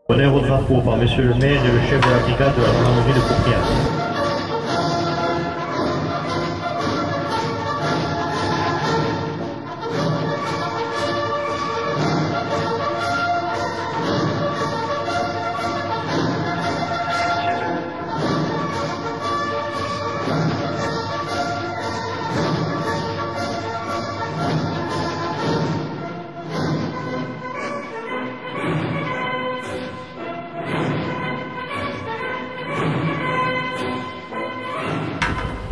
Honneur au drapeau par Monsieur le maire et le chef de la brigade de la gendarmerie de Courtriac.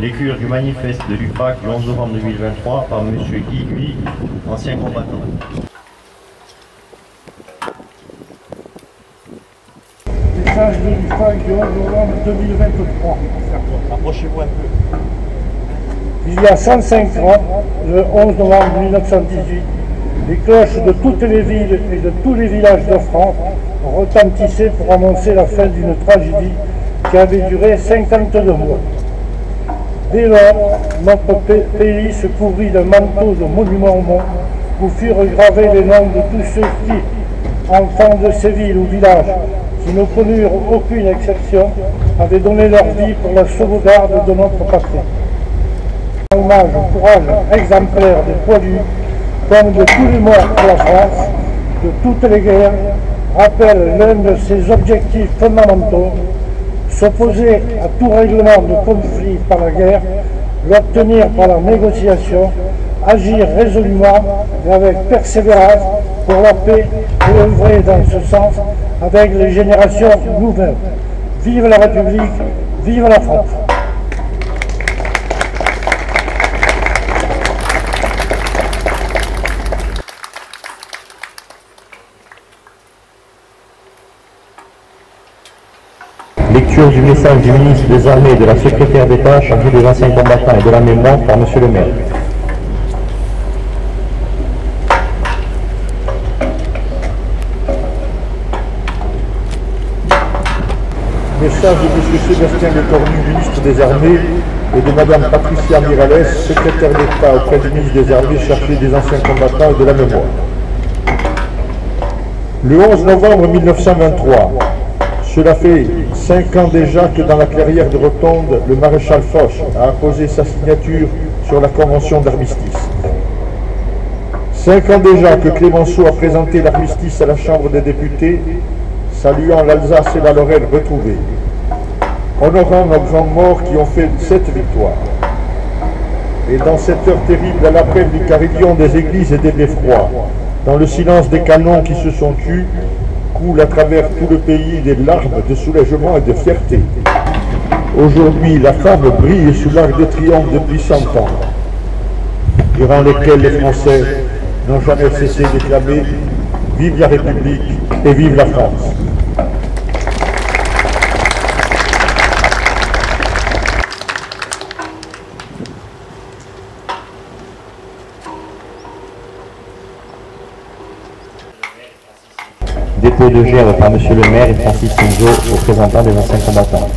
Lecture du manifeste de l'UPAC le 11 novembre 2023 par M. Guy Huy, ancien combattant. Message de l'UPAC du 11 novembre 2023. Approchez-vous un peu. Il y a 105 ans, le 11 novembre 1918, les cloches de toutes les villes et de tous les villages de France retentissaient pour annoncer la fin d'une tragédie qui avait duré 52 mois. Dès lors, notre pays se couvrit d'un manteau de monuments où furent gravés les noms de tous ceux qui, enfants de ces villes ou villages, qui ne connurent aucune exception, avaient donné leur vie pour la sauvegarde de notre patrie. Hommage au courage exemplaire des poilus, comme de tous les morts pour la France, de toutes les guerres, rappelle l'un de ses objectifs fondamentaux: s'opposer à tout règlement de conflit par la guerre, l'obtenir par la négociation, agir résolument et avec persévérance pour la paix et œuvrer dans ce sens avec les générations nouvelles. Vive la République, vive la France! Lecture du message du ministre des Armées et de la secrétaire d'État chargée des anciens combattants et de la mémoire par Monsieur le maire. Message de M. Sébastien Lecornu, ministre des Armées, et de Mme Patricia Miralles, secrétaire d'État auprès du ministre des Armées chargé des anciens combattants et de la mémoire. Le 11 novembre 1923, cela fait 5 ans déjà que dans la clairière de Rotonde, le maréchal Foch a apposé sa signature sur la convention d'armistice. 5 ans déjà que Clémenceau a présenté l'armistice à la Chambre des députés, saluant l'Alsace et la Lorraine retrouvées, honorant nos grands morts qui ont fait cette victoire. Et dans cette heure terrible à l'appel du carillon des églises et des beffrois, dans le silence des canons qui se sont tus, coulent à travers tout le pays des larmes de soulagement et de fierté. Aujourd'hui, la femme brille sous l'arc de triomphe depuis 100 ans, durant lesquels les Français n'ont jamais cessé d'éclamer « Vive la République et vive la France !» Dépôt de gerbe par Monsieur le maire et Francis Tinzo, représentant des anciens combattants.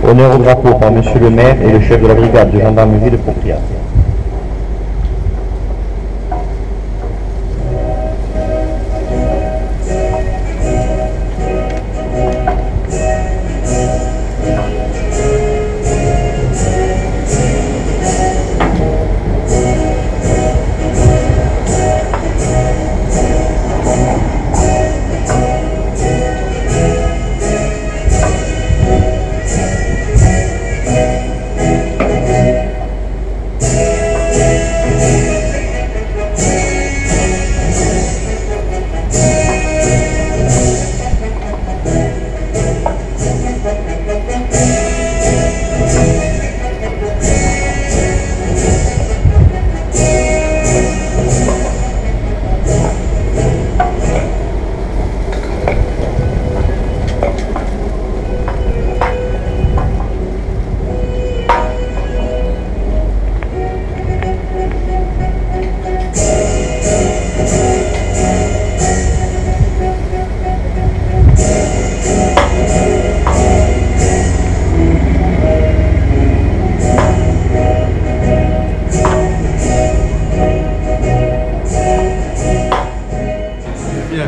Honneur au drapeau par Monsieur le maire et le chef de la brigade de gendarmerie de Poupriat.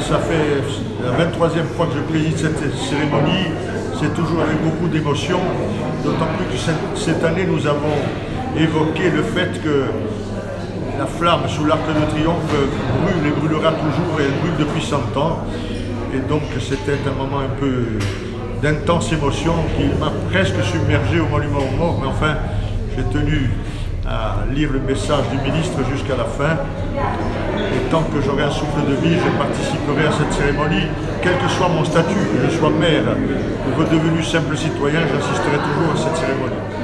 Ça fait la 23e fois que je préside cette cérémonie, c'est toujours avec beaucoup d'émotion, d'autant plus que cette année nous avons évoqué le fait que la flamme sous l'Arc de Triomphe brûle et brûlera toujours, et elle brûle depuis 100 ans. Et donc c'était un moment un peu d'intense émotion qui m'a presque submergé au monument aux morts, mais enfin j'ai tenu à lire le message du ministre jusqu'à la fin. Et tant que j'aurai un souffle de vie, je participerai à cette cérémonie, quel que soit mon statut, que je sois maire ou redevenu simple citoyen, j'assisterai toujours à cette cérémonie.